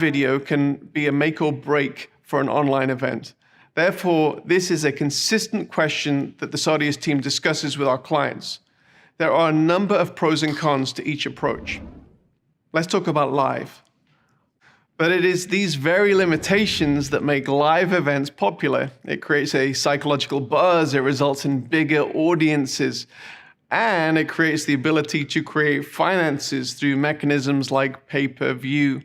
Video can be a make or break for an online event. Therefore, this is a consistent question that the Sardius team discusses with our clients. There are a number of pros and cons to each approach. Let's talk about live. But it is these very limitations that make live events popular. It creates a psychological buzz, it results in bigger audiences, and it creates the ability to create finances through mechanisms like pay-per-view.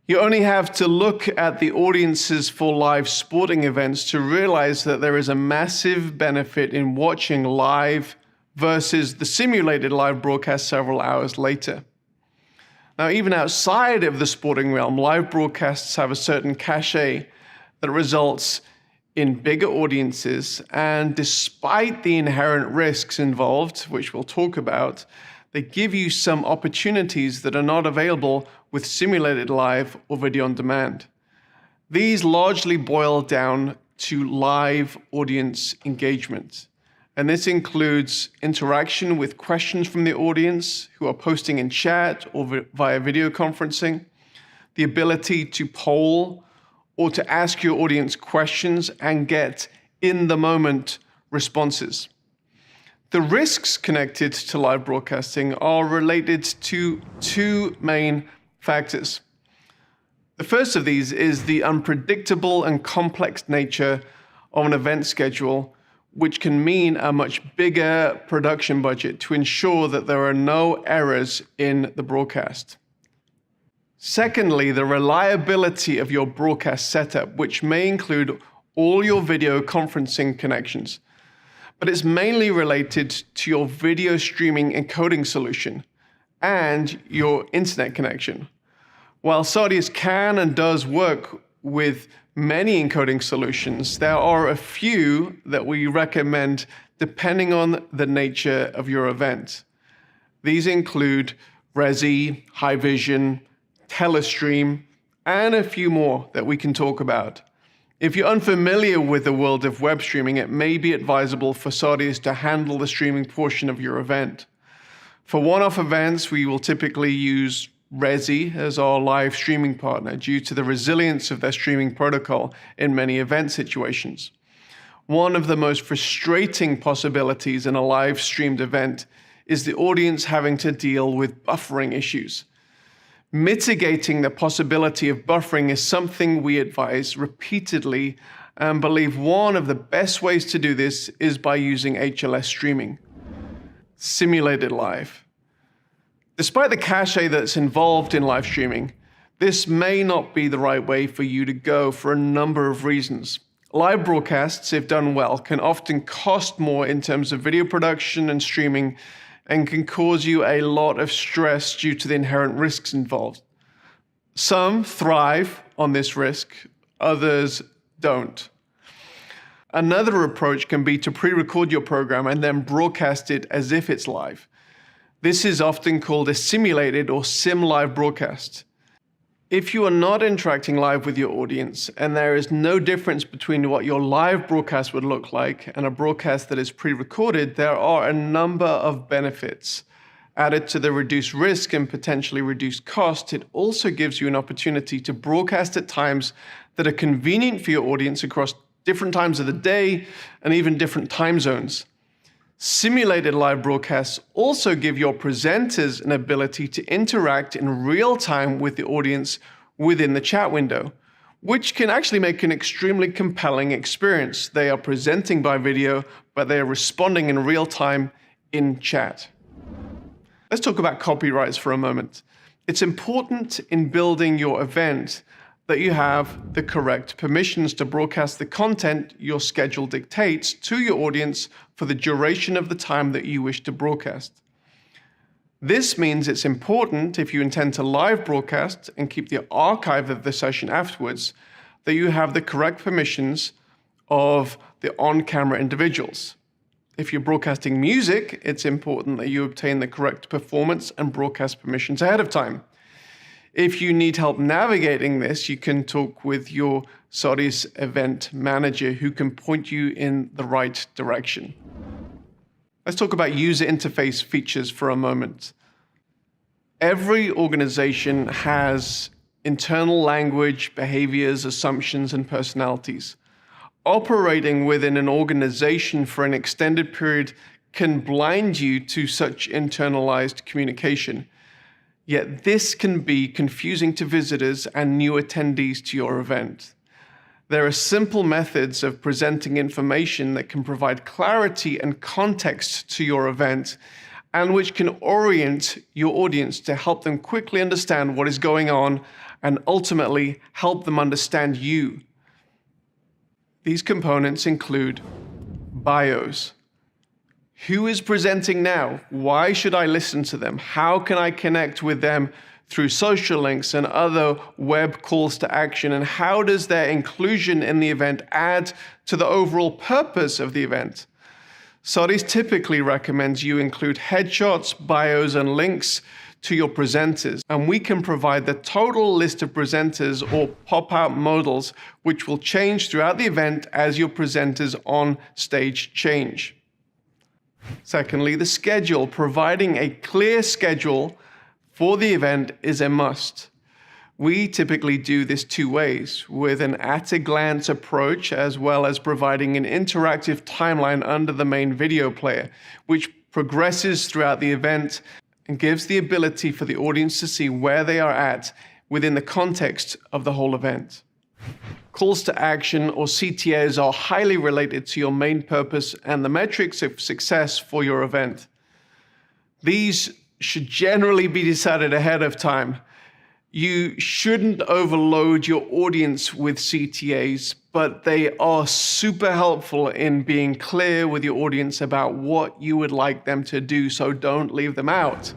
You only have to look at the audiences for live sporting events to realize that there is a massive benefit in watching live versus the simulated live broadcast several hours later. Now, even outside of the sporting realm, live broadcasts have a certain cachet that results in bigger audiences, and despite the inherent risks involved, which we'll talk about, they give you some opportunities that are not available with simulated live or video on demand. These largely boil down to live audience engagement. And this includes interaction with questions from the audience who are posting in chat or via video conferencing, the ability to poll or to ask your audience questions and get in-the-moment responses. The risks connected to live broadcasting are related to two main factors. The first of these is the unpredictable and complex nature of an event schedule, which can mean a much bigger production budget to ensure that there are no errors in the broadcast. Secondly, the reliability of your broadcast setup, which may include all your video conferencing connections, but it's mainly related to your video streaming encoding solution and your internet connection. While Sardius can and does work with many encoding solutions, there are a few that we recommend depending on the nature of your event. These include Resi, Haivision, Telestream, and a few more that we can talk about. If you're unfamiliar with the world of web streaming, it may be advisable for Sardius to handle the streaming portion of your event. For one-off events, we will typically use Resi as our live streaming partner due to the resilience of their streaming protocol in many event situations. One of the most frustrating possibilities in a live streamed event is the audience having to deal with buffering issues. Mitigating the possibility of buffering is something we advise repeatedly and believe one of the best ways to do this is by using HLS streaming. Simulated live. Despite the cachet that's involved in live streaming, this may not be the right way for you to go for a number of reasons. Live broadcasts, if done well, can often cost more in terms of video production and streaming and can cause you a lot of stress due to the inherent risks involved. Some thrive on this risk, others don't. Another approach can be to pre-record your program and then broadcast it as if it's live. This is often called a simulated or sim live broadcast. If you are not interacting live with your audience and there is no difference between what your live broadcast would look like and a broadcast that is pre-recorded, there are a number of benefits. Added to the reduced risk and potentially reduced cost, it also gives you an opportunity to broadcast at times that are convenient for your audience across different times of the day and even different time zones. Simulated live broadcasts also give your presenters an ability to interact in real time with the audience within the chat window, which can actually make an extremely compelling experience. They are presenting by video, but they are responding in real time in chat. Let's talk about copyrights for a moment. It's important in building your event that you have the correct permissions to broadcast the content your schedule dictates to your audience for the duration of the time that you wish to broadcast. This means it's important, if you intend to live broadcast and keep the archive of the session afterwards, that you have the correct permissions of the on-camera individuals. If you're broadcasting music, it's important that you obtain the correct performance and broadcast permissions ahead of time. If you need help navigating this, you can talk with your Sardius event manager who can point you in the right direction. Let's talk about user interface features for a moment. Every organization has internal language, behaviors, assumptions, and personalities. Operating within an organization for an extended period can blind you to such internalized communication. Yet this can be confusing to visitors and new attendees to your event. There are simple methods of presenting information that can provide clarity and context to your event, and which can orient your audience to help them quickly understand what is going on and ultimately help them understand you. These components include bios. Who is presenting now? Why should I listen to them? How can I connect with them through social links and other web calls to action? And how does their inclusion in the event add to the overall purpose of the event? Saudis typically recommends you include headshots, bios, and links to your presenters, and we can provide the total list of presenters or pop-out modals, which will change throughout the event as your presenters on stage change. Secondly, the schedule. Providing a clear schedule for the event is a must. We typically do this two ways, with an at-a-glance approach as well as providing an interactive timeline under the main video player, which progresses throughout the event and gives the ability for the audience to see where they are at within the context of the whole event. Calls to action, or CTAs, are highly related to your main purpose and the metrics of success for your event. These should generally be decided ahead of time. You shouldn't overload your audience with CTAs, but they are super helpful in being clear with your audience about what you would like them to do, so don't leave them out.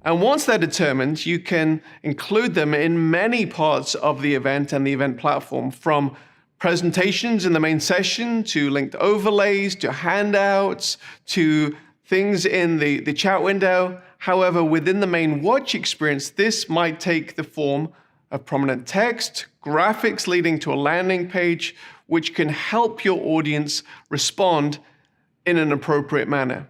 And once they're determined, you can include them in many parts of the event and the event platform, from presentations in the main session, to linked overlays, to handouts, to things in the chat window. However, within the main watch experience, this might take the form of prominent text, graphics leading to a landing page, which can help your audience respond in an appropriate manner.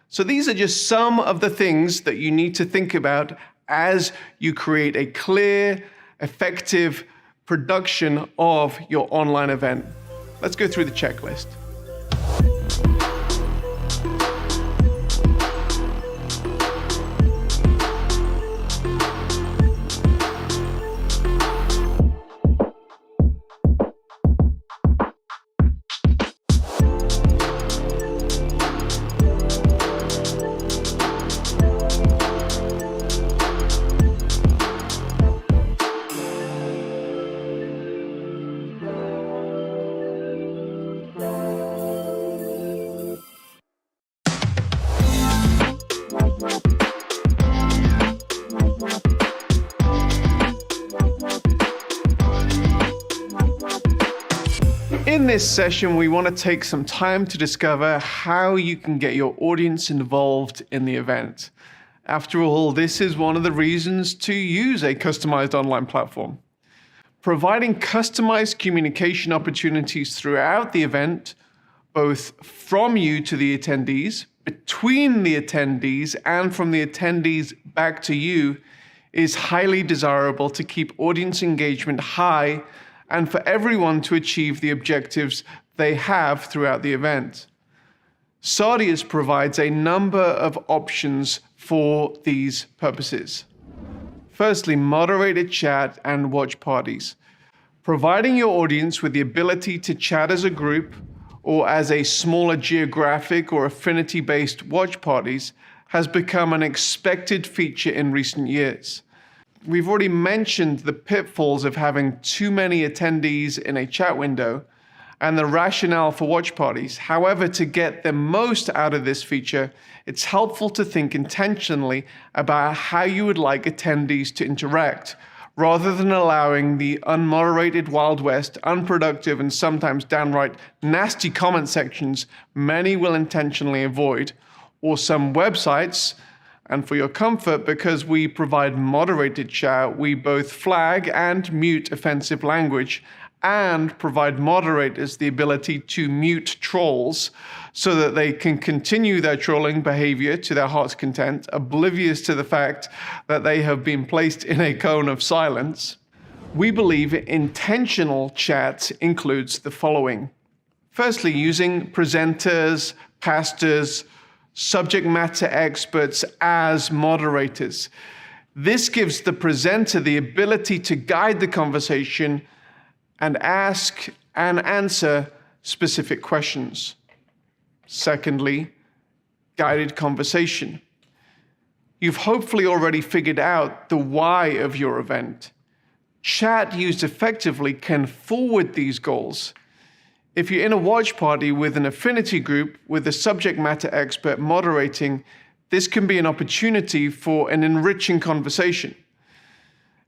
So these are just some of the things that you need to think about as you create a clear, effective production of your online event. Let's go through the checklist. In this session, we want to take some time to discover how you can get your audience involved in the event. After all, this is one of the reasons to use a customized online platform. Providing customized communication opportunities throughout the event, both from you to the attendees, between the attendees, and from the attendees back to you, is highly desirable to keep audience engagement high and for everyone to achieve the objectives they have throughout the event. Saudius provides a number of options for these purposes. Firstly, moderated chat and watch parties. Providing your audience with the ability to chat as a group or as a smaller geographic or affinity-based watch parties has become an expected feature in recent years. We've already mentioned the pitfalls of having too many attendees in a chat window and the rationale for watch parties. However, to get the most out of this feature, it's helpful to think intentionally about how you would like attendees to interact, rather than allowing the unmoderated Wild West, unproductive, and sometimes downright nasty comment sections many will intentionally avoid, or some websites. And for your comfort, because we provide moderated chat, we both flag and mute offensive language and provide moderators the ability to mute trolls so that they can continue their trolling behavior to their heart's content, oblivious to the fact that they have been placed in a cone of silence. We believe intentional chat includes the following. Firstly, using presenters, pastors, subject matter experts as moderators. This gives the presenter the ability to guide the conversation and ask and answer specific questions. Secondly, guided conversation. You've hopefully already figured out the why of your event. Chat used effectively can forward these goals. If you're in a watch party with an affinity group with a subject matter expert moderating, this can be an opportunity for an enriching conversation.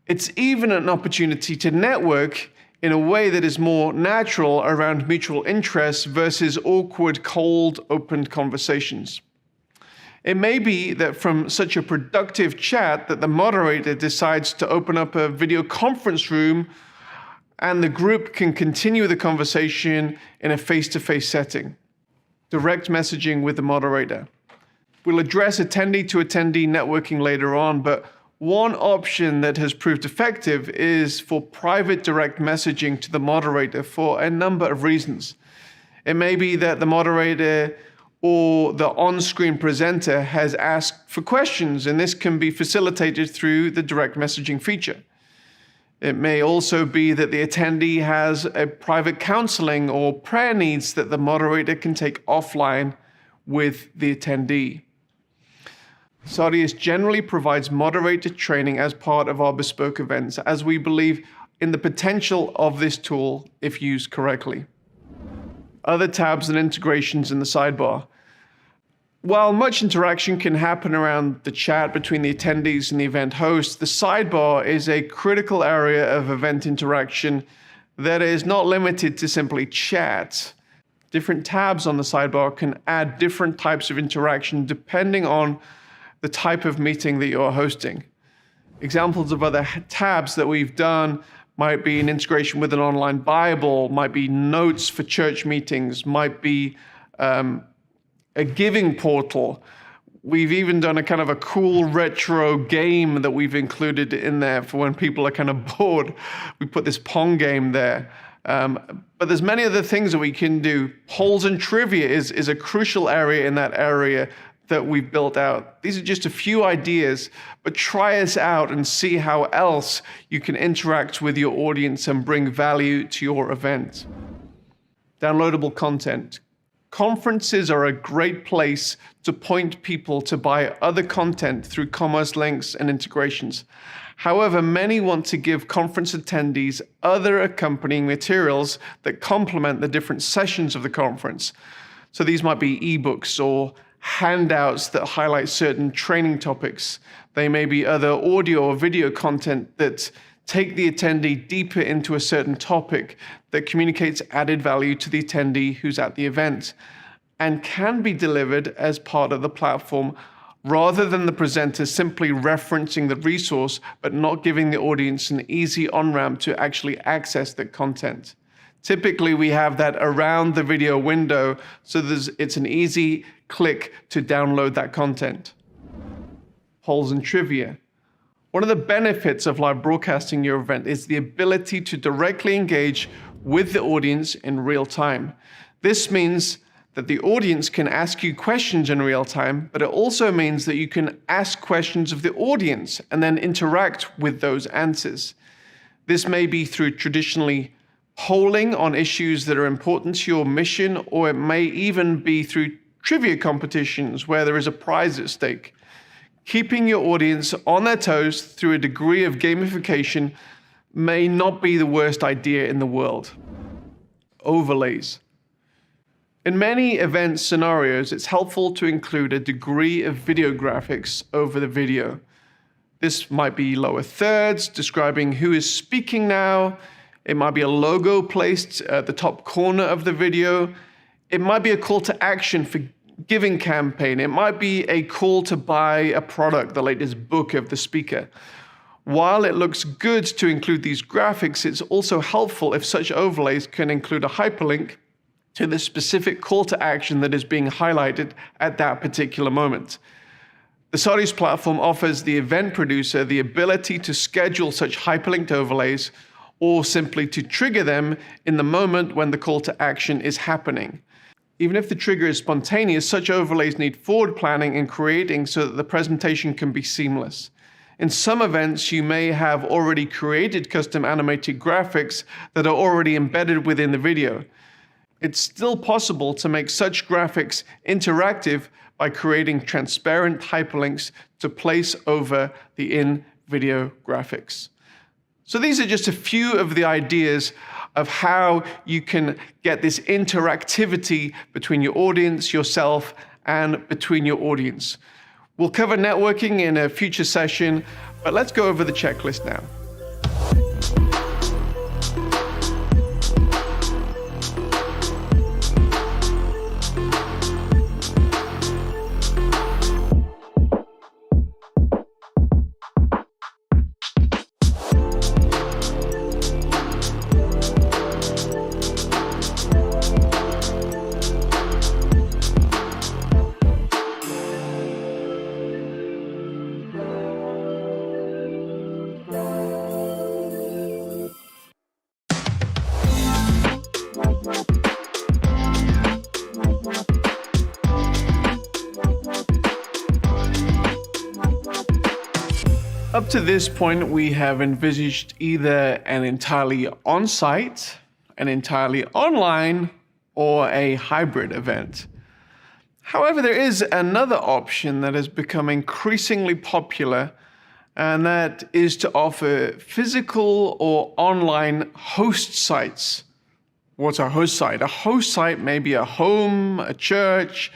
It's even an opportunity to network in a way that is more natural around mutual interests versus awkward, cold, open conversations. It may be that from such a productive chat that the moderator decides to open up a video conference room and the group can continue the conversation in a face-to-face setting. Direct messaging with the moderator. We'll address attendee-to-attendee networking later on, but one option that has proved effective is for private direct messaging to the moderator for a number of reasons. It may be that the moderator or the on-screen presenter has asked for questions, and this can be facilitated through the direct messaging feature. It may also be that the attendee has a private counseling or prayer needs that the moderator can take offline with the attendee. Sardius generally provides moderator training as part of our bespoke events, as we believe in the potential of this tool if used correctly. Other tabs and integrations in the sidebar. While much interaction can happen around the chat between the attendees and the event host, the sidebar is a critical area of event interaction that is not limited to simply chat. Different tabs on the sidebar can add different types of interaction depending on the type of meeting that you're hosting. Examples of other tabs that we've done might be an integration with an online Bible, might be notes for church meetings, might be a giving portal. We've even done a kind of a cool retro game that we've included in there for when people are kind of bored. We put this Pong game there. But there's many other things that we can do. Polls and trivia is a crucial area in that area that we've built out. These are just a few ideas, but try us out and see how else you can interact with your audience and bring value to your event. Downloadable content. Conferences are a great place to point people to buy other content through commerce links and integrations. However, many want to give conference attendees other accompanying materials that complement the different sessions of the conference. So these might be ebooks or handouts that highlight certain training topics. They may be other audio or video content that take the attendee deeper into a certain topic that communicates added value to the attendee who's at the event and can be delivered as part of the platform rather than the presenter simply referencing the resource but not giving the audience an easy on-ramp to actually access the content. Typically, we have that around the video window, so it's an easy click to download that content. Polls and trivia. One of the benefits of live broadcasting your event is the ability to directly engage with the audience in real time. This means that the audience can ask you questions in real time, but it also means that you can ask questions of the audience and then interact with those answers. This may be through traditionally polling on issues that are important to your mission, or it may even be through trivia competitions where there is a prize at stake. Keeping your audience on their toes through a degree of gamification may not be the worst idea in the world. Overlays. In many event scenarios, it's helpful to include a degree of video graphics over the video. This might be lower thirds describing who is speaking now. It might be a logo placed at the top corner of the video. It might be a call to action for giving campaign. It might be a call to buy a product, the latest book of the speaker. While it looks good to include these graphics, it's also helpful if such overlays can include a hyperlink to the specific call to action that is being highlighted at that particular moment. The Sardius platform offers the event producer the ability to schedule such hyperlinked overlays or simply to trigger them in the moment when the call to action is happening. Even if the trigger is spontaneous, such overlays need forward planning and creating so that the presentation can be seamless. In some events, you may have already created custom animated graphics that are already embedded within the video. It's still possible to make such graphics interactive by creating transparent hyperlinks to place over the in-video graphics. So these are just a few of the ideas of how you can get this interactivity between your audience, yourself, and between your audience. We'll cover networking in a future session, but let's go over the checklist now. Up to this point, we have envisaged either an entirely on-site, an entirely online, or a hybrid event. However, there is another option that has become increasingly popular, and that is to offer physical or online host sites. What's a host site? A host site may be a home, a church,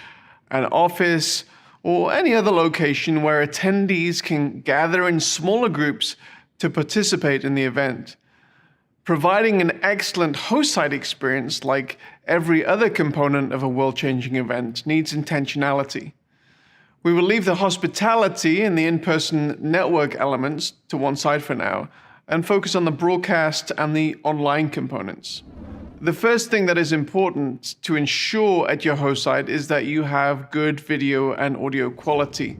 an office, or any other location where attendees can gather in smaller groups to participate in the event. Providing an excellent host site experience, like every other component of a world-changing event, needs intentionality. We will leave the hospitality and the in-person network elements to one side for now, and focus on the broadcast and the online components. The first thing that is important to ensure at your host site is that you have good video and audio quality.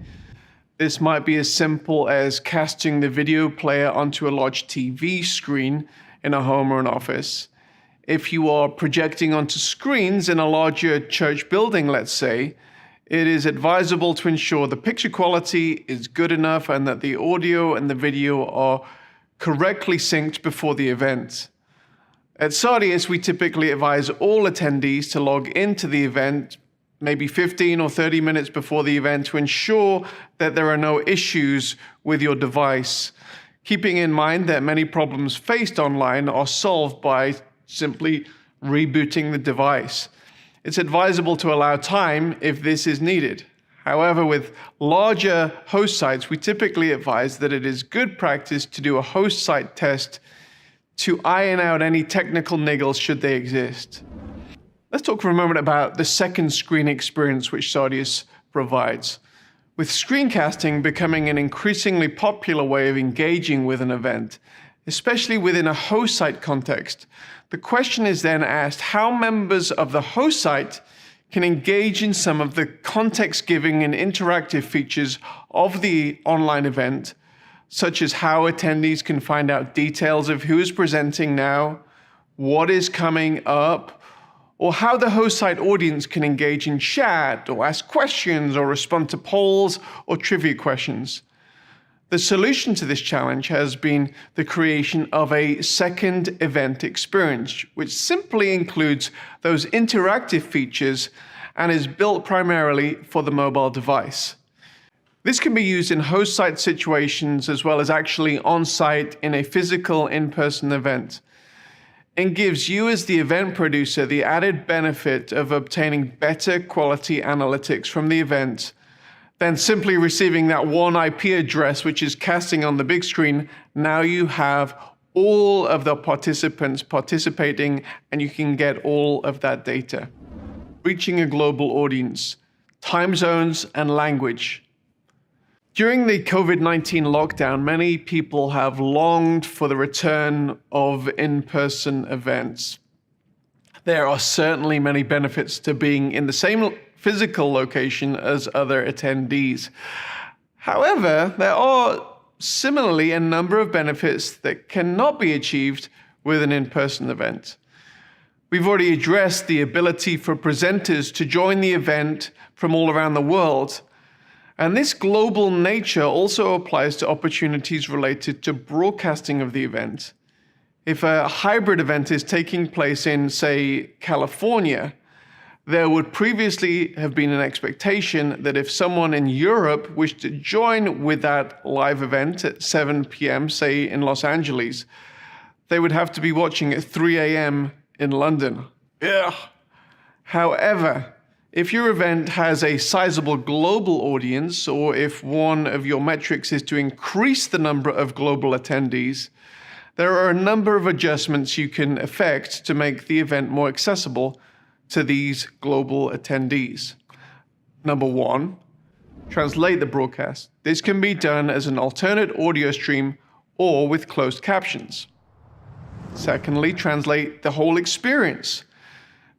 This might be as simple as casting the video player onto a large TV screen in a home or an office. If you are projecting onto screens in a larger church building, let's say, it is advisable to ensure the picture quality is good enough and that the audio and the video are correctly synced before the event. At Sardius, we typically advise all attendees to log into the event maybe 15 or 30 minutes before the event to ensure that there are no issues with your device, keeping in mind that many problems faced online are solved by simply rebooting the device. It's advisable to allow time if this is needed. However, with larger host sites, we typically advise that it is good practice to do a host site test to iron out any technical niggles should they exist. Let's talk for a moment about the second screen experience which Sardius provides. With screencasting becoming an increasingly popular way of engaging with an event, especially within a host site context, the question is then asked how members of the host site can engage in some of the context-giving and interactive features of the online event, such as how attendees can find out details of who is presenting now, what is coming up, or how the host site audience can engage in chat or ask questions or respond to polls or trivia questions. The solution to this challenge has been the creation of a second event experience, which simply includes those interactive features and is built primarily for the mobile device. This can be used in host site situations as well as actually on-site in a physical in-person event, and gives you as the event producer the added benefit of obtaining better quality analytics from the event than simply receiving that one IP address which is casting on the big screen. Now you have all of the participants participating and you can get all of that data. Reaching a global audience, time zones and language. During the COVID-19 lockdown, many people have longed for the return of in-person events. There are certainly many benefits to being in the same physical location as other attendees. However, there are similarly a number of benefits that cannot be achieved with an in-person event. We've already addressed the ability for presenters to join the event from all around the world. And this global nature also applies to opportunities related to broadcasting of the event. If a hybrid event is taking place in, say, California, there would previously have been an expectation that if someone in Europe wished to join with that live event at 7 p.m., say in Los Angeles, they would have to be watching at 3 a.m. in London. Ugh. However, if your event has a sizable global audience, or if one of your metrics is to increase the number of global attendees, there are a number of adjustments you can effect to make the event more accessible to these global attendees. Number one, translate the broadcast. This can be done as an alternate audio stream or with closed captions. Secondly, translate the whole experience.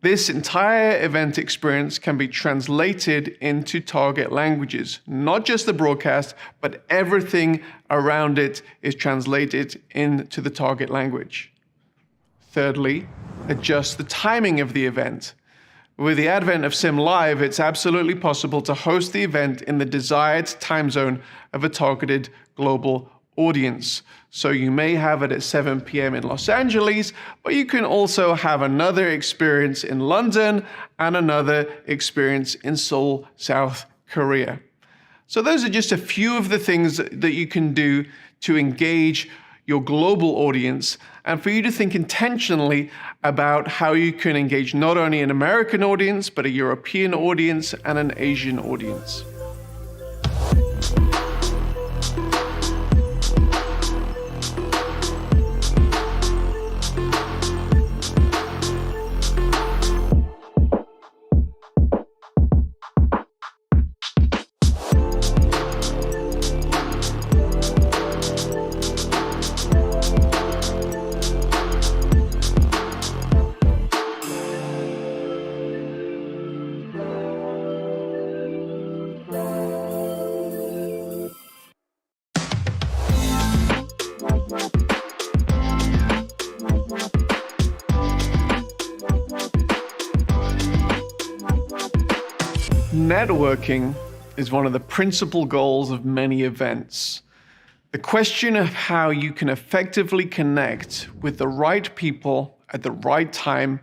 This entire event experience can be translated into target languages. Not just the broadcast, but everything around it is translated into the target language. Thirdly, adjust the timing of the event. With the advent of SimLive, it's absolutely possible to host the event in the desired time zone of a targeted global audience. So you may have it at 7 p.m. in Los Angeles, but you can also have another experience in London and another experience in Seoul, South Korea. So those are just a few of the things that you can do to engage your global audience and for you to think intentionally about how you can engage not only an American audience, but a European audience and an Asian audience. Networking is one of the principal goals of many events. The question of how you can effectively connect with the right people at the right time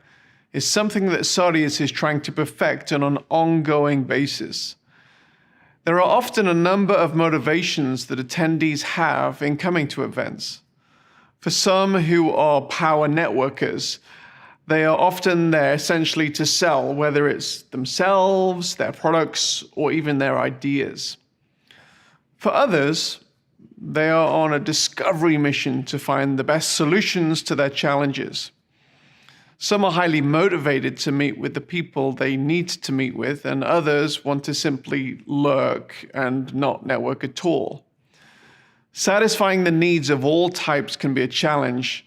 is something that Sardius is trying to perfect on an ongoing basis. There are often a number of motivations that attendees have in coming to events. For some who are power networkers, they are often there essentially to sell, whether it's themselves, their products, or even their ideas. For others, they are on a discovery mission to find the best solutions to their challenges. Some are highly motivated to meet with the people they need to meet with, and others want to simply lurk and not network at all. Satisfying the needs of all types can be a challenge.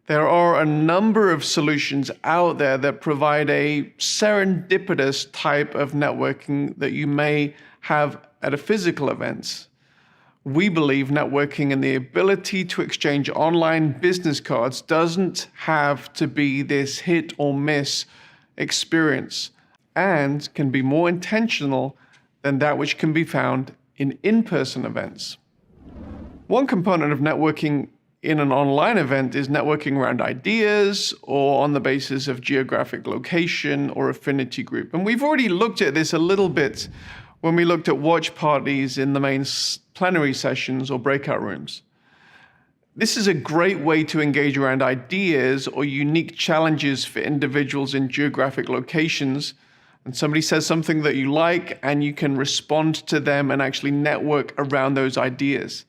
There are a number of solutions out there that provide a serendipitous type of networking that you may have at a physical event. We believe networking and the ability to exchange online business cards doesn't have to be this hit or miss experience and can be more intentional than that which can be found in in-person events. One component of networking in an online event is networking around ideas or on the basis of geographic location or affinity group. And we've already looked at this a little bit when we looked at watch parties in the main plenary sessions or breakout rooms. This is a great way to engage around ideas or unique challenges for individuals in geographic locations. And somebody says something that you like, and you can respond to them and actually network around those ideas.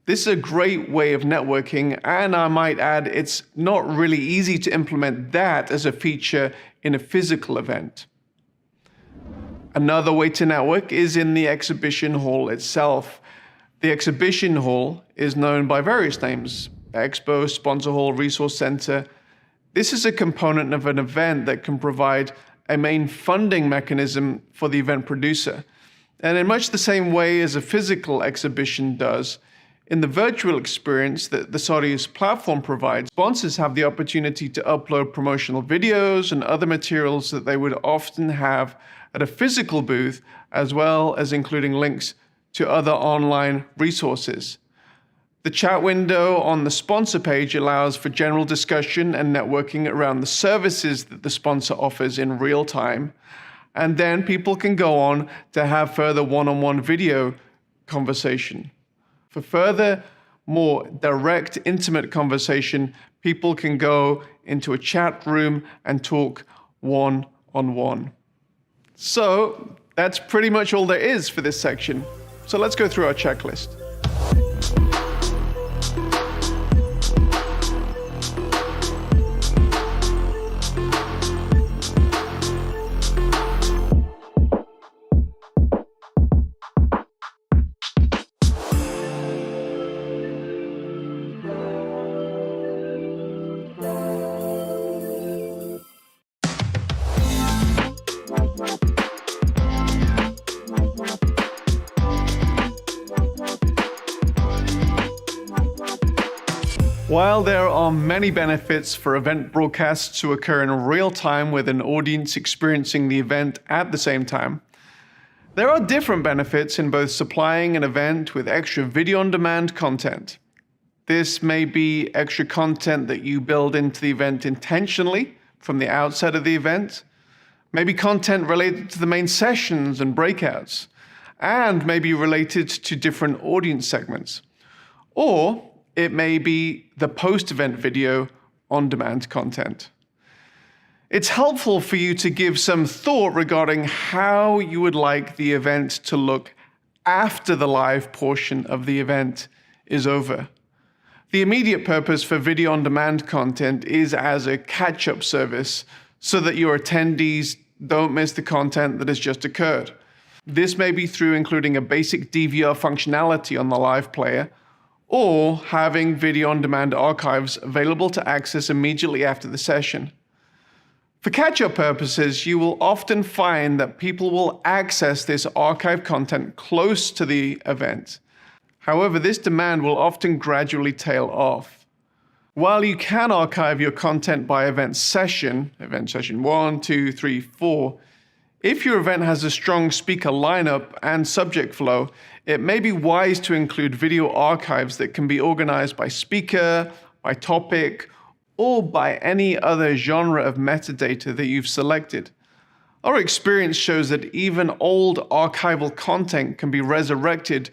This is a great way of networking, and I might add, it's not really easy to implement that as a feature in a physical event. Another way to network is in the exhibition hall itself. The exhibition hall is known by various names: Expo, Sponsor Hall, Resource Center. This is a component of an event that can provide a main funding mechanism for the event producer. And in much the same way as a physical exhibition does, In the virtual experience that the Saudius platform provides, sponsors have the opportunity to upload promotional videos and other materials that they would often have at a physical booth, as well as including links to other online resources. The chat window on the sponsor page allows for general discussion and networking around the services that the sponsor offers in real time. And then people can go on to have further one-on-one video conversation. For further, more direct, intimate conversation, people can go into a chat room and talk one-on-one. So that's pretty much all there is for this section. So let's go through our checklist. While there are many benefits for event broadcasts to occur in real time with an audience experiencing the event at the same time, there are different benefits in both supplying an event with extra video-on-demand content. This may be extra content that you build into the event intentionally from the outset of the event, maybe content related to the main sessions and breakouts, and maybe related to different audience segments. Or it may be the post-event video on-demand content. It's helpful for you to give some thought regarding how you would like the event to look after the live portion of the event is over. The immediate purpose for video on-demand content is as a catch-up service so that your attendees don't miss the content that has just occurred. This may be through including a basic DVR functionality on the live player, or having video-on-demand archives available to access immediately after the session. For catch-up purposes, you will often find that people will access this archive content close to the event. However, this demand will often gradually tail off. While you can archive your content by event session 1, 2, 3, 4, if your event has a strong speaker lineup and subject flow, it may be wise to include video archives that can be organized by speaker, by topic, or by any other genre of metadata that you've selected. Our experience shows that even old archival content can be resurrected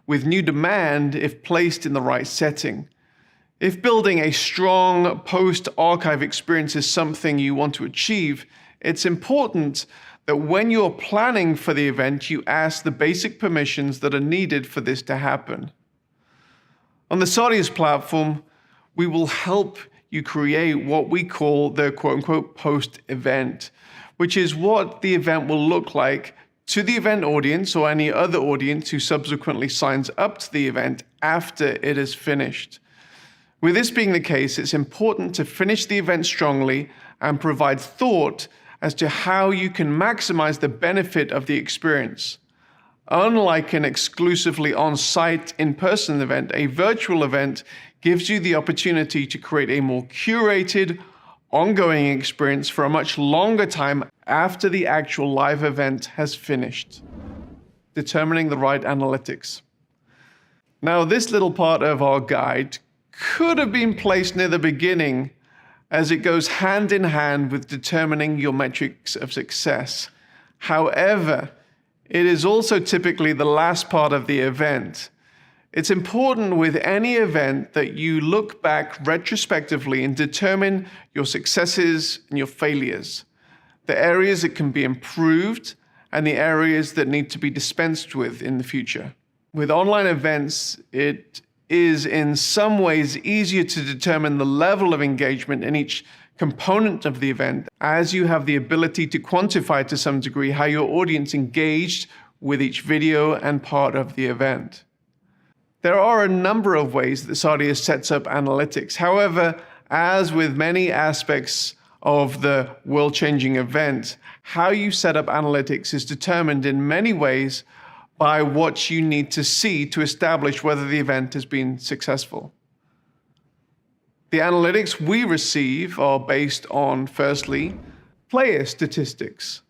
with new demand if placed in the right setting. If building a strong post-archive experience is something you want to achieve, it's important that when you're planning for the event, you ask the basic permissions that are needed for this to happen. On the Saudius platform, we will help you create what we call the quote-unquote post-event, which is what the event will look like to the event audience or any other audience who subsequently signs up to the event after it is finished. With this being the case, it's important to finish the event strongly and provide thought as to how you can maximize the benefit of the experience. Unlike an exclusively on-site, in-person event, a virtual event gives you the opportunity to create a more curated, ongoing experience for a much longer time after the actual live event has finished. Determining the right analytics. Now, this little part of our guide could have been placed near the beginning, as it goes hand in hand with determining your metrics of success. However, it is also typically the last part of the event. It's important with any event that you look back retrospectively and determine your successes and your failures, the areas that can be improved and the areas that need to be dispensed with in the future. With online events, it is in some ways easier to determine the level of engagement in each component of the event, as you have the ability to quantify to some degree how your audience engaged with each video and part of the event. There are a number of ways that Saudius sets up analytics. However, as with many aspects of the world-changing event, how you set up analytics is determined in many ways by what you need to see to establish whether the event has been successful. The analytics we receive are based on, firstly, player statistics.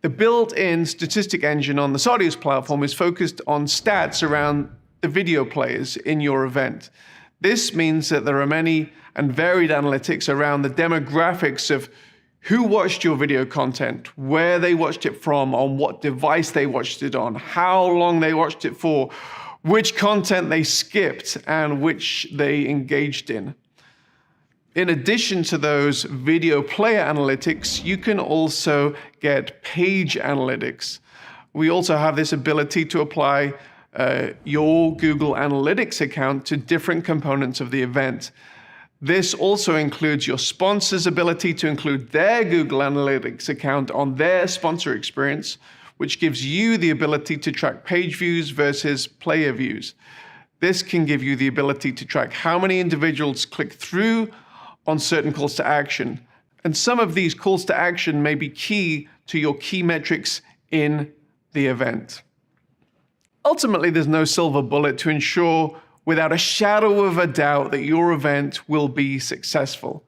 The built-in statistic engine on the Sardius platform is focused on stats around the video players in your event. This means that there are many and varied analytics around the demographics of who watched your video content, where they watched it from, on what device they watched it on, how long they watched it for, which content they skipped, and which they engaged in. In addition to those video player analytics, you can also get page analytics. We also have this ability to apply your Google Analytics account to different components of the event. This also includes your sponsor's ability to include their Google Analytics account on their sponsor experience, which gives you the ability to track page views versus player views. This can give you the ability to track how many individuals click through on certain calls to action. And some of these calls to action may be key to your key metrics in the event. Ultimately, there's no silver bullet to ensure without a shadow of a doubt that your event will be successful.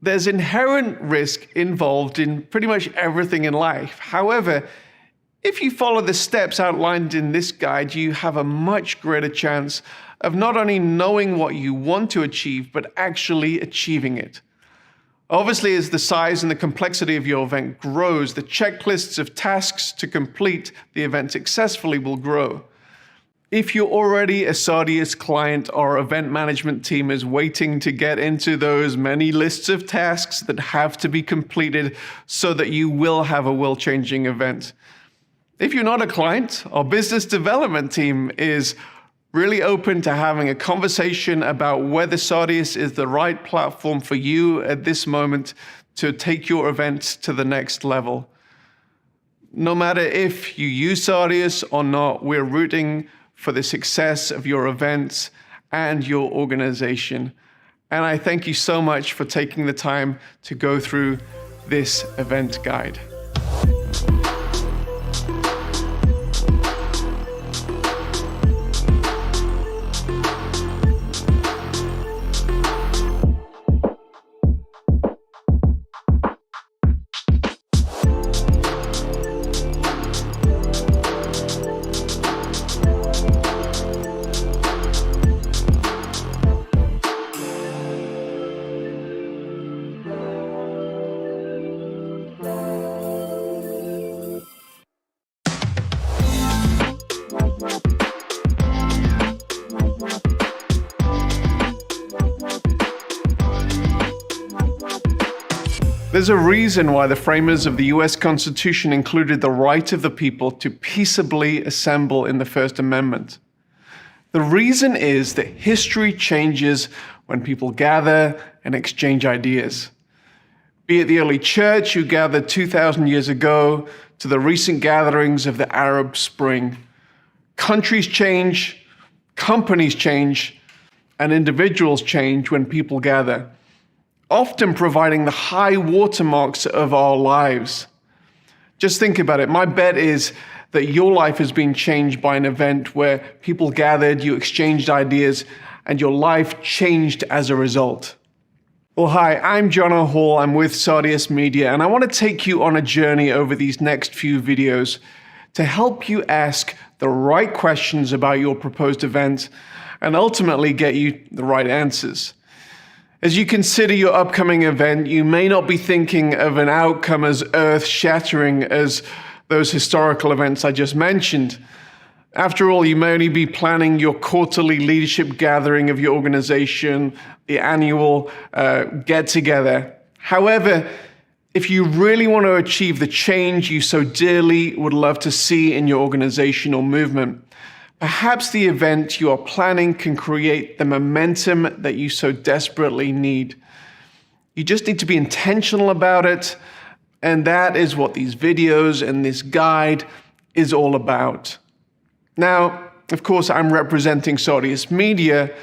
There's inherent risk involved in pretty much everything in life. However, if you follow the steps outlined in this guide, you have a much greater chance of not only knowing what you want to achieve, but actually achieving it. Obviously, as the size and the complexity of your event grows, the checklists of tasks to complete the event successfully will grow. If you're already a Sardius client, our event management team is waiting to get into those many lists of tasks that have to be completed so that you will have a world-changing event. If you're not a client, our business development team is really open to having a conversation about whether Sardius is the right platform for you at this moment to take your event to the next level. No matter if you use Sardius or not, we're rooting for the success of your events and your organization. And I thank you so much for taking the time to go through this event guide. There's a reason why the framers of the US Constitution included the right of the people to peaceably assemble in the First Amendment. The reason is that history changes when people gather and exchange ideas. Be it the early church who gathered 2,000 years ago to the recent gatherings of the Arab Spring. Countries change, companies change, and individuals change when people gather, often providing the high watermarks of our lives. Just think about it. My bet is that your life has been changed by an event where people gathered, you exchanged ideas, and your life changed as a result. Well, hi, I'm Jono Hall. I'm with Sardius Media, and I want to take you on a journey over these next few videos to help you ask the right questions about your proposed event and ultimately get you the right answers. As you consider your upcoming event, you may not be thinking of an outcome as earth-shattering as those historical events I just mentioned. After all, you may only be planning your quarterly leadership gathering of your organization, the annual get-together. However, if you really want to achieve the change you so dearly would love to see in your organization or movement, perhaps the event you are planning can create the momentum that you so desperately need. You just need to be intentional about it, and that is what these videos and this guide is all about. Now, of course, I'm representing Sardius Media,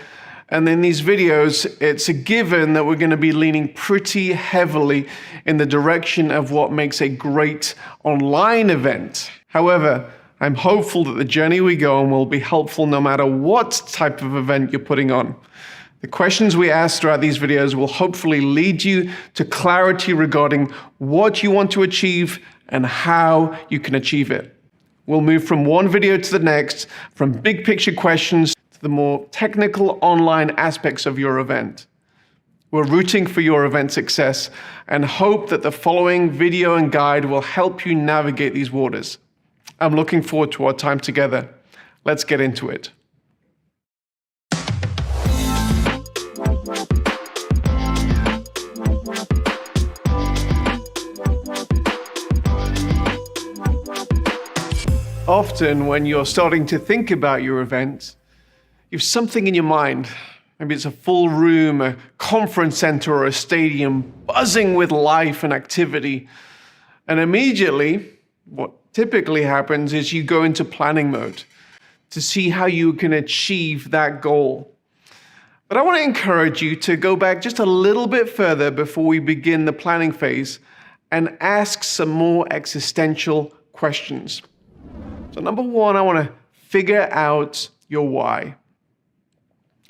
and in these videos, it's a given that we're going to be leaning pretty heavily in the direction of what makes a great online event. However, I'm hopeful that the journey we go on will be helpful no matter what type of event you're putting on. The questions we ask throughout these videos will hopefully lead you to clarity regarding what you want to achieve and how you can achieve it. We'll move from one video to the next, from big picture questions to the more technical online aspects of your event. We're rooting for your event success and hope that the following video and guide will help you navigate these waters. I'm looking forward to our time together. Let's get into it. Often when you're starting to think about your event, you have something in your mind. Maybe it's a full room, a conference center, or a stadium buzzing with life and activity. And immediately, what typically happens is you go into planning mode to see how you can achieve that goal. But I want to encourage you to go back just a little bit further before we begin the planning phase and ask some more existential questions. So number one, I want to figure out your why.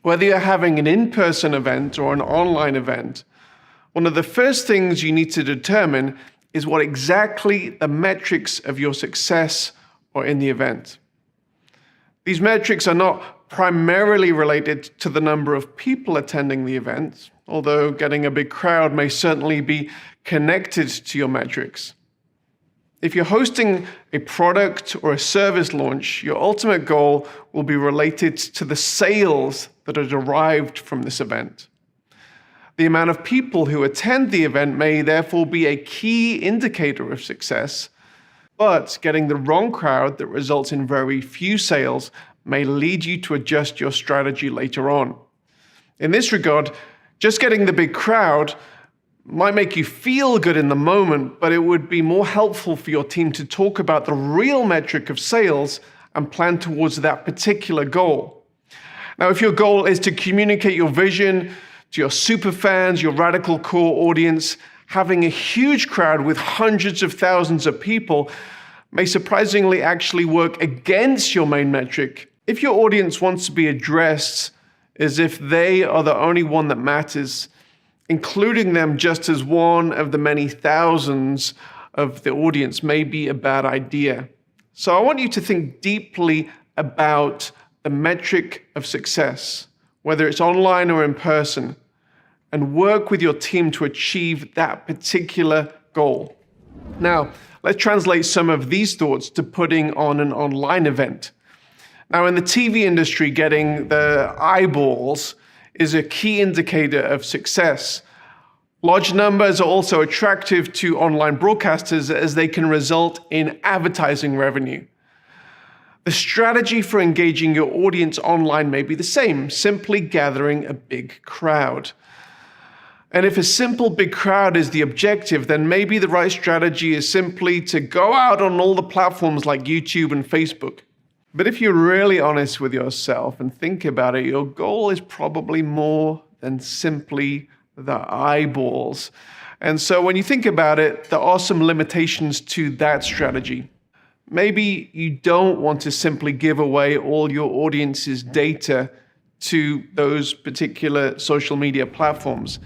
Whether you're having an in-person event or an online event, one of the first things you need to determine is what exactly the metrics of your success are in the event. These metrics are not primarily related to the number of people attending the event, although getting a big crowd may certainly be connected to your metrics. If you're hosting a product or a service launch, your ultimate goal will be related to the sales that are derived from this event. The amount of people who attend the event may therefore be a key indicator of success, but getting the wrong crowd that results in very few sales may lead you to adjust your strategy later on. In this regard, just getting the big crowd might make you feel good in the moment, but it would be more helpful for your team to talk about the real metric of sales and plan towards that particular goal. Now, if your goal is to communicate your vision to your super fans, your radical core audience, having a huge crowd with hundreds of thousands of people may surprisingly actually work against your main metric if your audience wants to be addressed as if they are the only one that matters. Including them just as one of the many thousands of the audience may be a bad idea. So I want you to think deeply about the metric of success, whether it's online or in person, and work with your team to achieve that particular goal. Now, let's translate some of these thoughts to putting on an online event. Now, in the TV industry, getting the eyeballs is a key indicator of success. Large numbers are also attractive to online broadcasters as they can result in advertising revenue. The strategy for engaging your audience online may be the same, simply gathering a big crowd. And if a simple big crowd is the objective, then maybe the right strategy is simply to go out on all the platforms like YouTube and Facebook. But if you're really honest with yourself and think about it, your goal is probably more than simply the eyeballs. And so when you think about it, there are some limitations to that strategy. Maybe you don't want to simply give away all your audience's data to those particular social media platforms.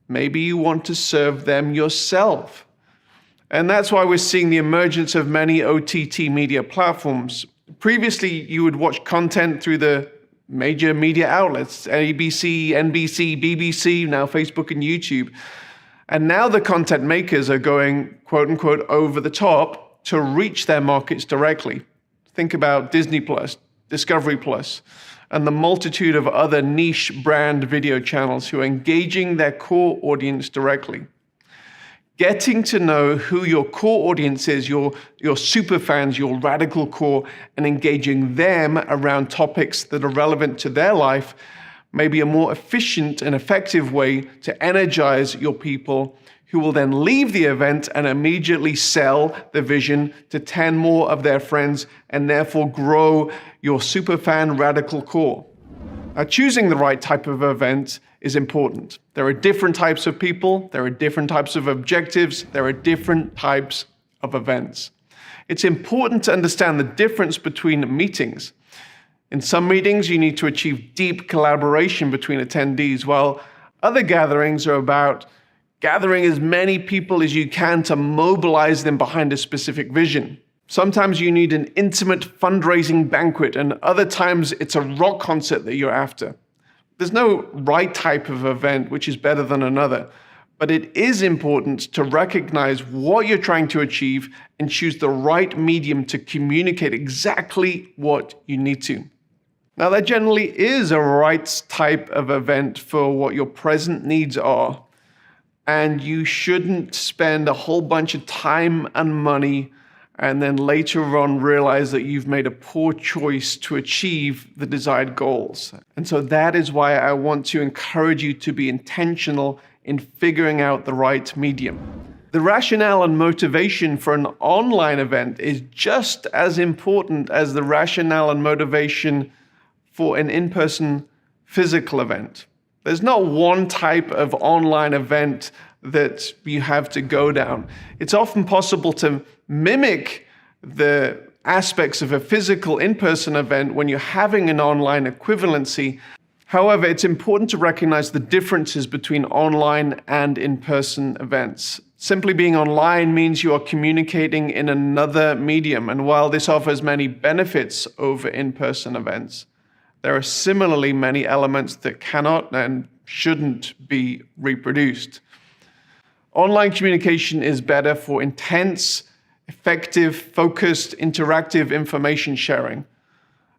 Maybe you want to serve them yourself. And that's why we're seeing the emergence of many OTT media platforms. Previously, you would watch content through the major media outlets, ABC, NBC, BBC, now Facebook and YouTube. And now the content makers are going, quote unquote, over the top to reach their markets directly. Think about Disney Plus, Discovery Plus, and the multitude of other niche brand video channels who are engaging their core audience directly. Getting to know who your core audience is, your super fans, your radical core, and engaging them around topics that are relevant to their life may be a more efficient and effective way to energize your people, who will then leave the event and immediately sell the vision to 10 more of their friends and therefore grow your super fan radical core. Now, choosing the right type of event is important. There are different types of people, there are different types of objectives, there are different types of events. It's important to understand the difference between meetings. In some meetings, you need to achieve deep collaboration between attendees, while other gatherings are about gathering as many people as you can to mobilize them behind a specific vision. Sometimes you need an intimate fundraising banquet, and other times it's a rock concert that you're after. There's no right type of event which is better than another, but it is important to recognize what you're trying to achieve and choose the right medium to communicate exactly what you need to. Now, there generally is a right type of event for what your present needs are, and you shouldn't spend a whole bunch of time and money and then later on realize that you've made a poor choice to achieve the desired goals. And so that is why I want to encourage you to be intentional in figuring out the right medium. The rationale and motivation for an online event is just as important as the rationale and motivation for an in-person physical event. There's not one type of online event that you have to go down. It's often possible to mimic the aspects of a physical in-person event when you're having an online equivalency. However, it's important to recognize the differences between online and in-person events. Simply being online means you are communicating in another medium, and while this offers many benefits over in-person events, there are similarly many elements that cannot and shouldn't be reproduced. Online communication is better for intense, effective, focused, interactive information sharing,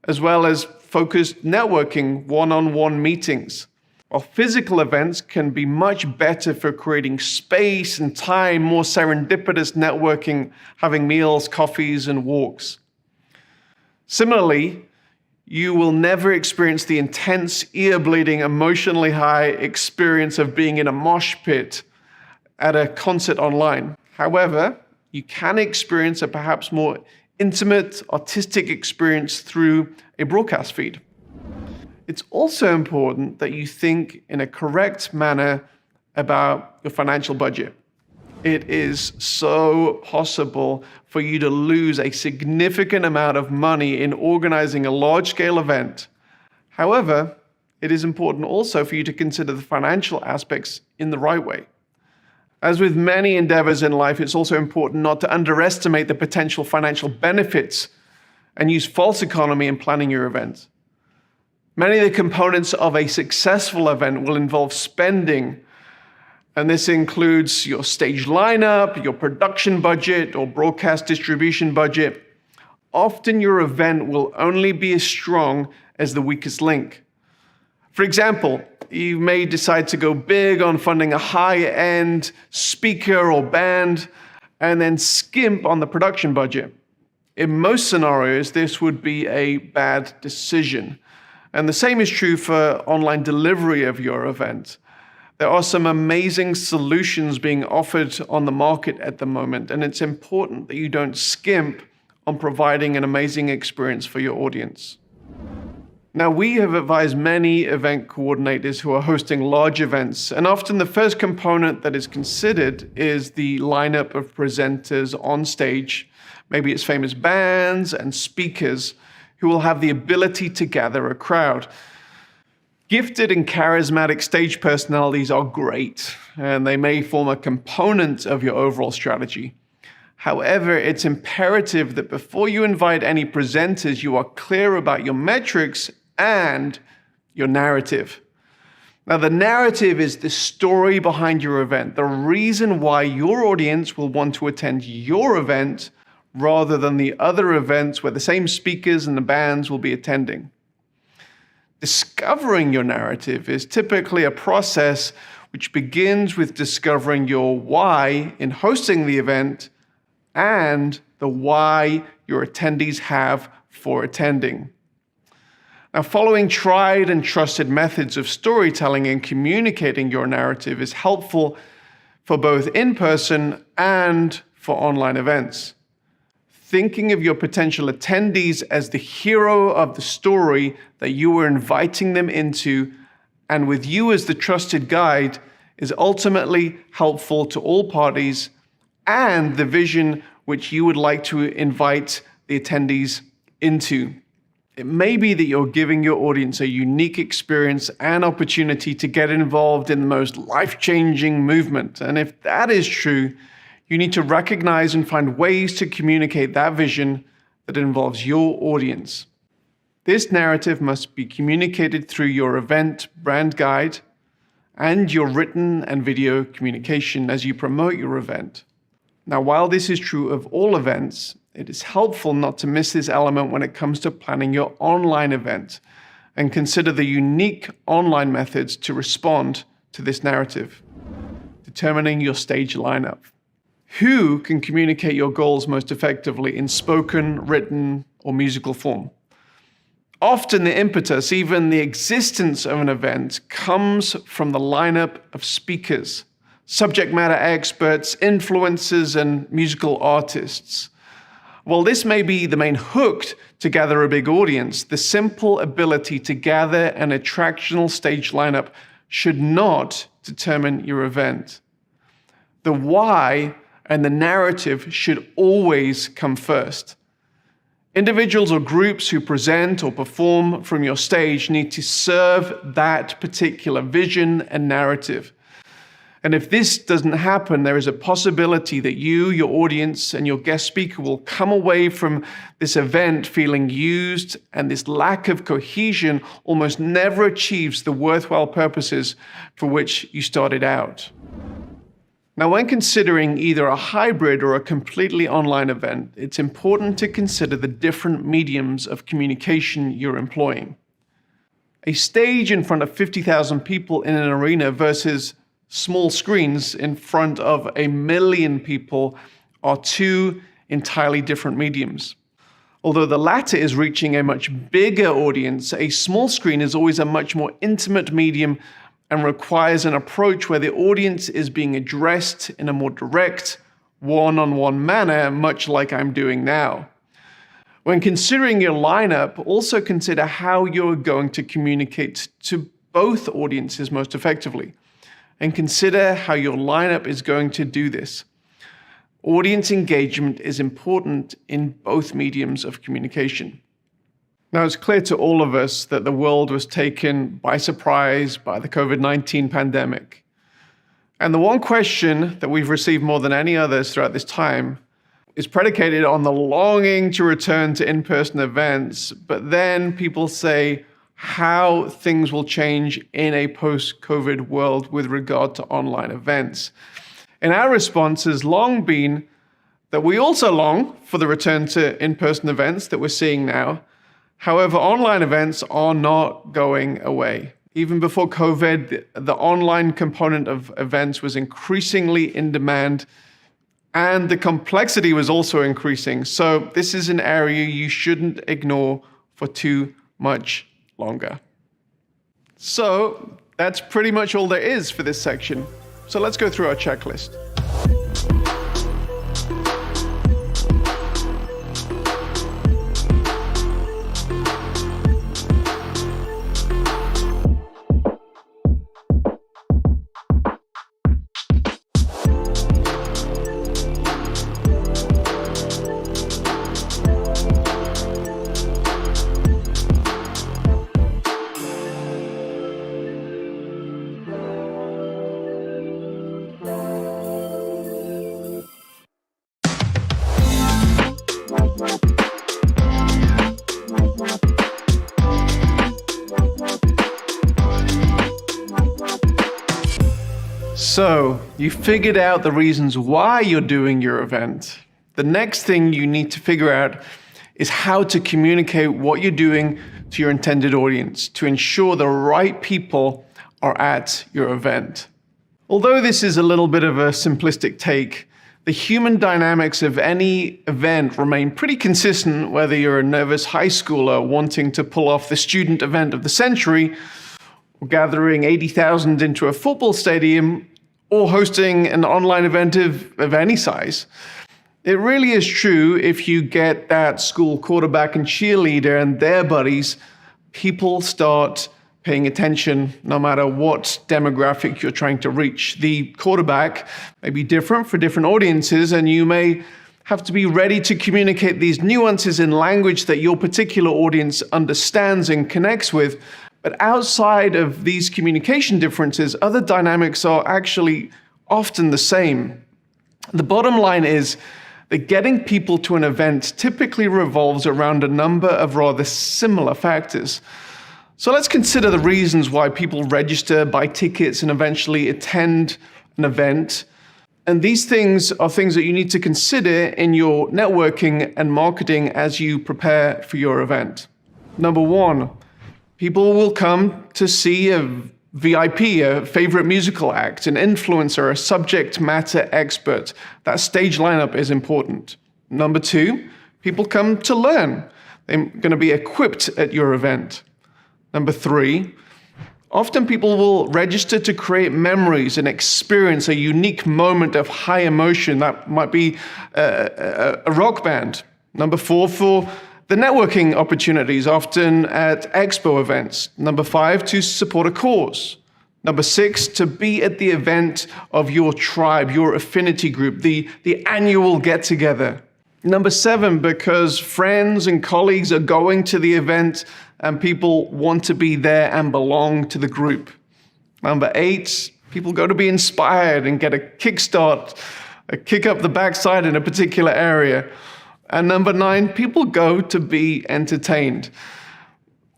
as well as focused networking, one-on-one meetings. While physical events can be much better for creating space and time, more serendipitous networking, having meals, coffees, and walks. Similarly, you will never experience the intense, ear-bleeding, emotionally high experience of being in a mosh pit at a concert online. However, you can experience a perhaps more intimate, artistic experience through a broadcast feed. It's also important that you think in a correct manner about your financial budget. It is so possible for you to lose a significant amount of money in organizing a large-scale event. However, it is important also for you to consider the financial aspects in the right way. As with many endeavors in life, it's also important not to underestimate the potential financial benefits and use false economy in planning your event. Many of the components of a successful event will involve spending, and this includes your stage lineup, your production budget, or broadcast distribution budget. Often your event will only be as strong as the weakest link. For example, you may decide to go big on funding a high-end speaker or band and then skimp on the production budget. In most scenarios, this would be a bad decision. And the same is true for online delivery of your event. There are some amazing solutions being offered on the market at the moment, and it's important that you don't skimp on providing an amazing experience for your audience. Now, we have advised many event coordinators who are hosting large events, and often the first component that is considered is the lineup of presenters on stage. Maybe it's famous bands and speakers who will have the ability to gather a crowd. Gifted and charismatic stage personalities are great, and they may form a component of your overall strategy. However, it's imperative that before you invite any presenters, you are clear about your metrics and your narrative. Now, the narrative is the story behind your event, the reason why your audience will want to attend your event rather than the other events where the same speakers and the bands will be attending. Discovering your narrative is typically a process which begins with discovering your why in hosting the event and the why your attendees have for attending. Now, following tried and trusted methods of storytelling and communicating your narrative is helpful for both in-person and for online events. Thinking of your potential attendees as the hero of the story that you are inviting them into, and with you as the trusted guide, is ultimately helpful to all parties, and the vision which you would like to invite the attendees into. It may be that you're giving your audience a unique experience and opportunity to get involved in the most life-changing movement. And if that is true, you need to recognize and find ways to communicate that vision that involves your audience. This narrative must be communicated through your event brand guide and your written and video communication as you promote your event. Now, while this is true of all events, it is helpful not to miss this element when it comes to planning your online event, and consider the unique online methods to respond to this narrative. Determining your stage lineup. Who can communicate your goals most effectively in spoken, written, or musical form? Often the impetus, even the existence of an event, comes from the lineup of speakers, subject matter experts, influencers, and musical artists. While this may be the main hook to gather a big audience, the simple ability to gather an attractional stage lineup should not determine your event. The why and the narrative should always come first. Individuals or groups who present or perform from your stage need to serve that particular vision and narrative. And if this doesn't happen, there is a possibility that you, your audience, and your guest speaker will come away from this event feeling used, and this lack of cohesion almost never achieves the worthwhile purposes for which you started out. Now, when considering either a hybrid or a completely online event, it's important to consider the different mediums of communication you're employing. A stage in front of 50,000 people in an arena versus small screens in front of 1 million people are two entirely different mediums. Although the latter is reaching a much bigger audience, a small screen is always a much more intimate medium and requires an approach where the audience is being addressed in a more direct, one-on-one manner, much like I'm doing now. When considering your lineup, also consider how you're going to communicate to both audiences most effectively, and consider how your lineup is going to do this. Audience engagement is important in both mediums of communication. Now, it's clear to all of us that the world was taken by surprise by the COVID-19 pandemic. And the one question that we've received more than any others throughout this time is predicated on the longing to return to in-person events, but then people say how things will change in a post-COVID world with regard to online events. And our response has long been that we also long for the return to in-person events that we're seeing now. However, online events are not going away. Even before COVID, the online component of events was increasingly in demand, and the complexity was also increasing. So this is an area you shouldn't ignore for too much longer. So that's pretty much all there is for this section. So let's go through our checklist. So, you figured out the reasons why you're doing your event. The next thing you need to figure out is how to communicate what you're doing to your intended audience to ensure the right people are at your event. Although this is a little bit of a simplistic take, the human dynamics of any event remain pretty consistent, whether you're a nervous high schooler wanting to pull off the student event of the century, or gathering 80,000 into a football stadium, or hosting an online event of any size. It really is true if you get that school quarterback and cheerleader and their buddies, people start paying attention no matter what demographic you're trying to reach. The quarterback may be different for different audiences, and you may have to be ready to communicate these nuances in language that your particular audience understands and connects with. But outside of these communication differences, other dynamics are actually often the same. The bottom line is that getting people to an event typically revolves around a number of rather similar factors. So let's consider the reasons why people register, buy tickets, and eventually attend an event. And these things are things that you need to consider in your networking and marketing as you prepare for your event. Number one, people will come to see a VIP, a favorite musical act, an influencer, a subject matter expert. That stage lineup is important. Number two, people come to learn. They're going to be equipped at your event. Number three, often people will register to create memories and experience a unique moment of high emotion. That might be a rock band. Number four, for the networking opportunities, often at expo events. Number five, to support a cause. Number six, to be at the event of your tribe, your affinity group, the annual get-together. Number seven, because friends and colleagues are going to the event and people want to be there and belong to the group. Number eight, people go to be inspired and get a kickstart, a kick up the backside in a particular area. And number nine, people go to be entertained.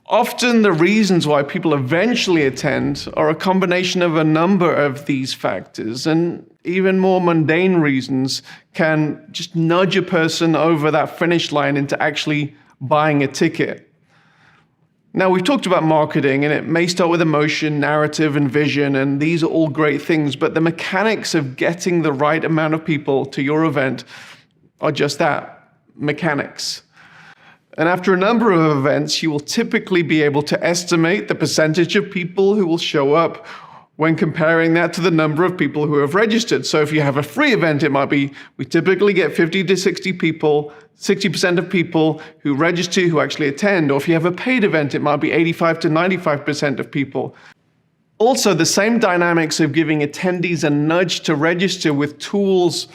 Often the reasons why people eventually attend are a combination of a number of these factors, and even more mundane reasons can just nudge a person over that finish line into actually buying a ticket. Now, we've talked about marketing, and it may start with emotion, narrative, and vision, and these are all great things, but the mechanics of getting the right amount of people to your event are just that. Mechanics. And after a number of events, you will typically be able to estimate the percentage of people who will show up when comparing that to the number of people who have registered. So if you have a free event, it might be, we typically get 50 to 60 people, 60% of people who register who actually attend. Or if you have a paid event, it might be 85 to 95% of people. Also, the same dynamics of giving attendees a nudge to register with tools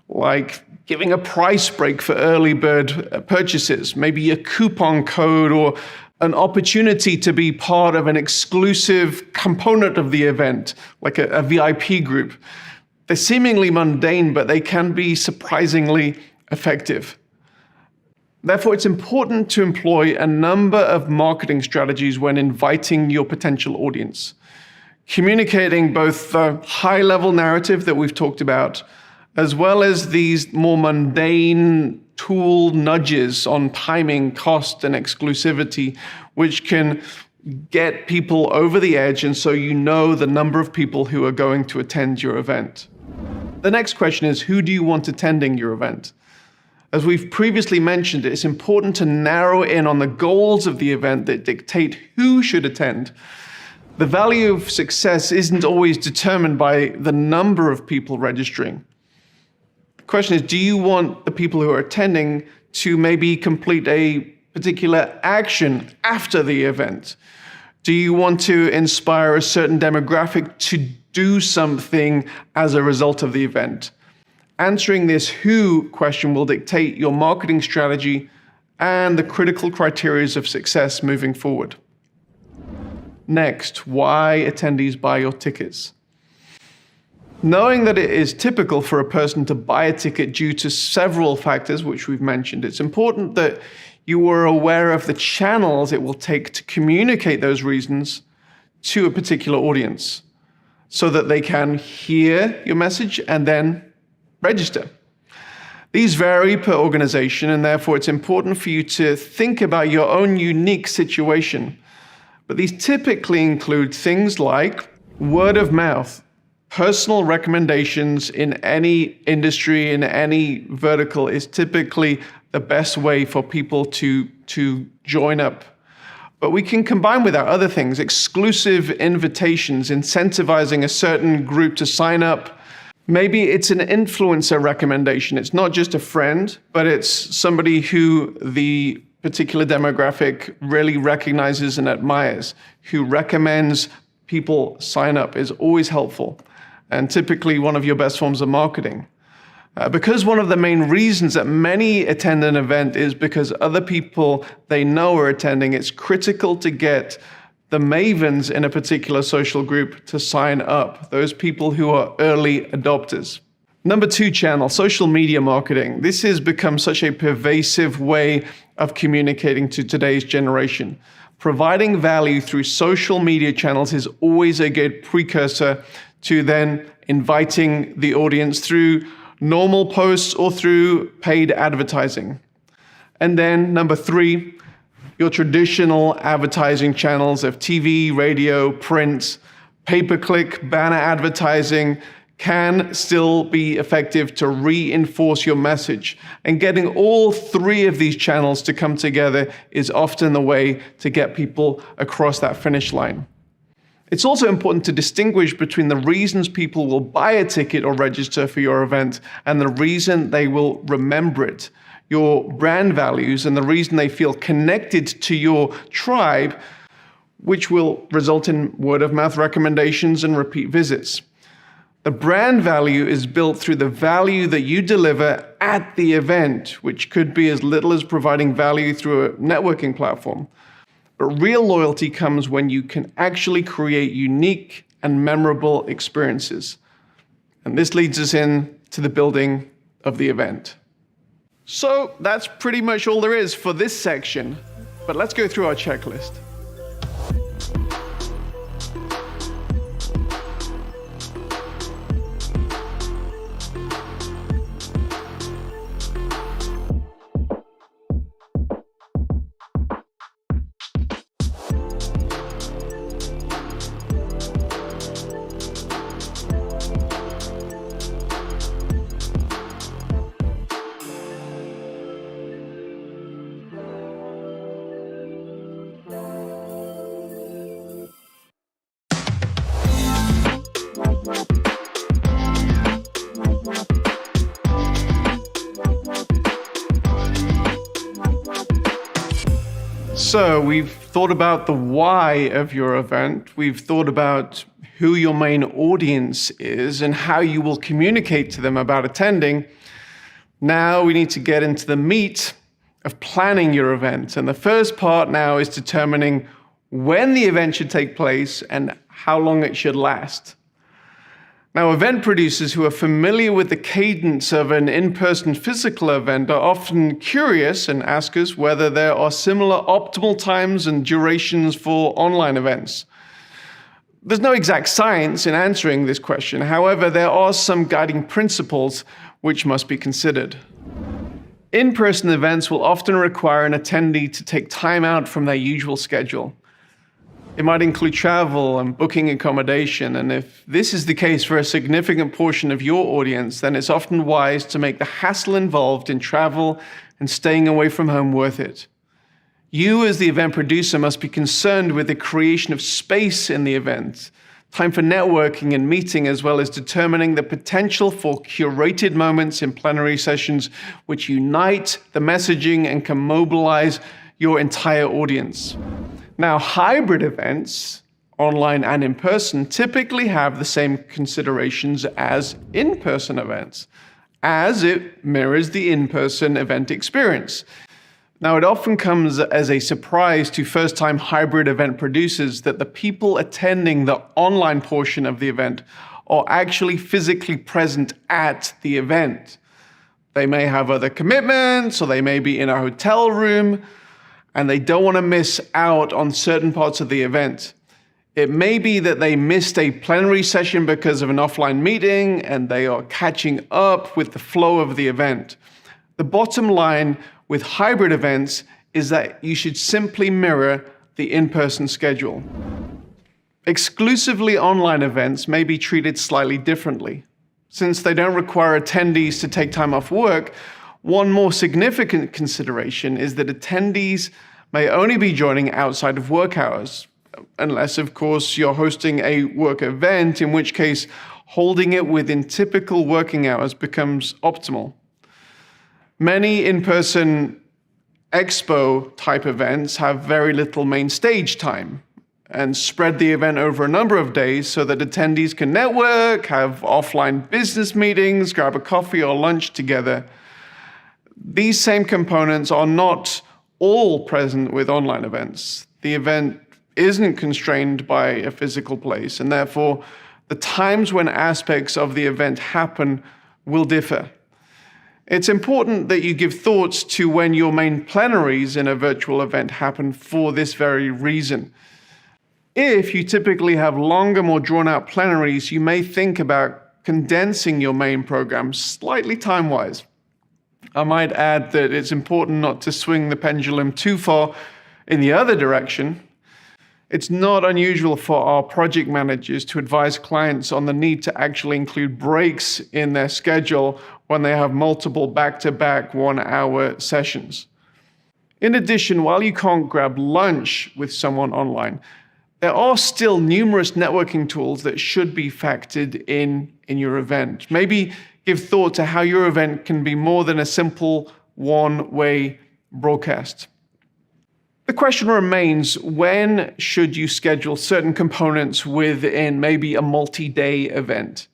like giving a price break for early bird purchases, maybe a coupon code or an opportunity to be part of an exclusive component of the event, like a VIP group. They're seemingly mundane, but they can be surprisingly effective. Therefore, it's important to employ a number of marketing strategies when inviting your potential audience. Communicating both the high-level narrative that we've talked about, as well as these more mundane tool nudges on timing, cost, and exclusivity, which can get people over the edge, and so you know the number of people who are going to attend your event. The next question is, who do you want attending your event? As we've previously mentioned, it's important to narrow in on the goals of the event that dictate who should attend. The value of success isn't always determined by the number of people registering. The question is, do you want the people who are attending to maybe complete a particular action after the event? Do you want to inspire a certain demographic to do something as a result of the event? Answering this who question will dictate your marketing strategy and the critical criteria of success moving forward. Next, why attendees buy your tickets. Knowing that it is typical for a person to buy a ticket due to several factors, which we've mentioned, it's important that you are aware of the channels it will take to communicate those reasons to a particular audience so that they can hear your message and then register. These vary per organization, and therefore it's important for you to think about your own unique situation. But these typically include things like word of mouth. Personal recommendations in any industry, in any vertical, is typically the best way for people to join up. But we can combine with that other things, exclusive invitations, incentivizing a certain group to sign up. Maybe it's an influencer recommendation. It's not just a friend, but it's somebody who the particular demographic really recognizes and admires, who recommends people sign up is always helpful, and typically one of your best forms of marketing. Because one of the main reasons that many attend an event is because other people they know are attending, it's critical to get the mavens in a particular social group to sign up, those people who are early adopters. Number 2 channel, social media marketing. This has become such a pervasive way of communicating to today's generation. Providing value through social media channels is always a good precursor to then inviting the audience through normal posts or through paid advertising. And then number 3, your traditional advertising channels of TV, radio, print, pay-per-click, banner advertising can still be effective to reinforce your message. And getting all 3 of these channels to come together is often the way to get people across that finish line. It's also important to distinguish between the reasons people will buy a ticket or register for your event and the reason they will remember it. Your brand values and the reason they feel connected to your tribe, which will result in word-of-mouth recommendations and repeat visits. The brand value is built through the value that you deliver at the event, which could be as little as providing value through a networking platform. But real loyalty comes when you can actually create unique and memorable experiences. And this leads us in to the building of the event. So that's pretty much all there is for this section, but let's go through our checklist. So we've thought about the why of your event. We've thought about who your main audience is and how you will communicate to them about attending. Now we need to get into the meat of planning your event. And the first part now is determining when the event should take place and how long it should last. Now, event producers who are familiar with the cadence of an in-person physical event are often curious and ask us whether there are similar optimal times and durations for online events. There's no exact science in answering this question. However, there are some guiding principles which must be considered. In-person events will often require an attendee to take time out from their usual schedule. It might include travel and booking accommodation, and if this is the case for a significant portion of your audience, then it's often wise to make the hassle involved in travel and staying away from home worth it. You, as the event producer, must be concerned with the creation of space in the event, time for networking and meeting, as well as determining the potential for curated moments in plenary sessions which unite the messaging and can mobilize your entire audience. Now, hybrid events, online and in person, typically have the same considerations as in-person events, as it mirrors the in-person event experience. Now, it often comes as a surprise to first-time hybrid event producers that the people attending the online portion of the event are actually physically present at the event. They may have other commitments, or they may be in a hotel room, and they don't want to miss out on certain parts of the event. It may be that they missed a plenary session because of an offline meeting, and they are catching up with the flow of the event. The bottom line with hybrid events is that you should simply mirror the in-person schedule. Exclusively online events may be treated slightly differently. Since they don't require attendees to take time off work, one more significant consideration is that attendees may only be joining outside of work hours, unless, of course, you're hosting a work event, in which case holding it within typical working hours becomes optimal. Many in-person expo-type events have very little main stage time, and spread the event over a number of days so that attendees can network, have offline business meetings, grab a coffee or lunch together. These same components are not all present with online events. The event isn't constrained by a physical place, and therefore the times when aspects of the event happen will differ. It's important that you give thoughts to when your main plenaries in a virtual event happen for this very reason. If you typically have longer, more drawn-out plenaries, you may think about condensing your main program slightly time-wise. I might add that it's important not to swing the pendulum too far in the other direction. It's not unusual for our project managers to advise clients on the need to actually include breaks in their schedule when they have multiple back-to-back one-hour sessions. In addition, while you can't grab lunch with someone online, there are still numerous networking tools that should be factored in your event. Maybe give thought to how your event can be more than a simple one-way broadcast. The question remains, when should you schedule certain components within maybe a multi-day event?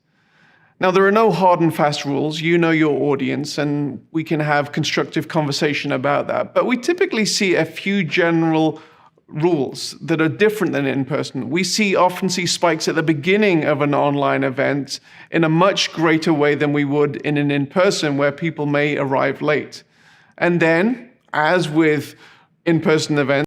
Now, there are no hard and fast rules. You know your audience, and we can have constructive conversation about that. But we typically see a few general rules that are different than in person. We often see spikes at the beginning of an online event in a much greater way than we would in an in-person where people may arrive late. And then, as with in-person events,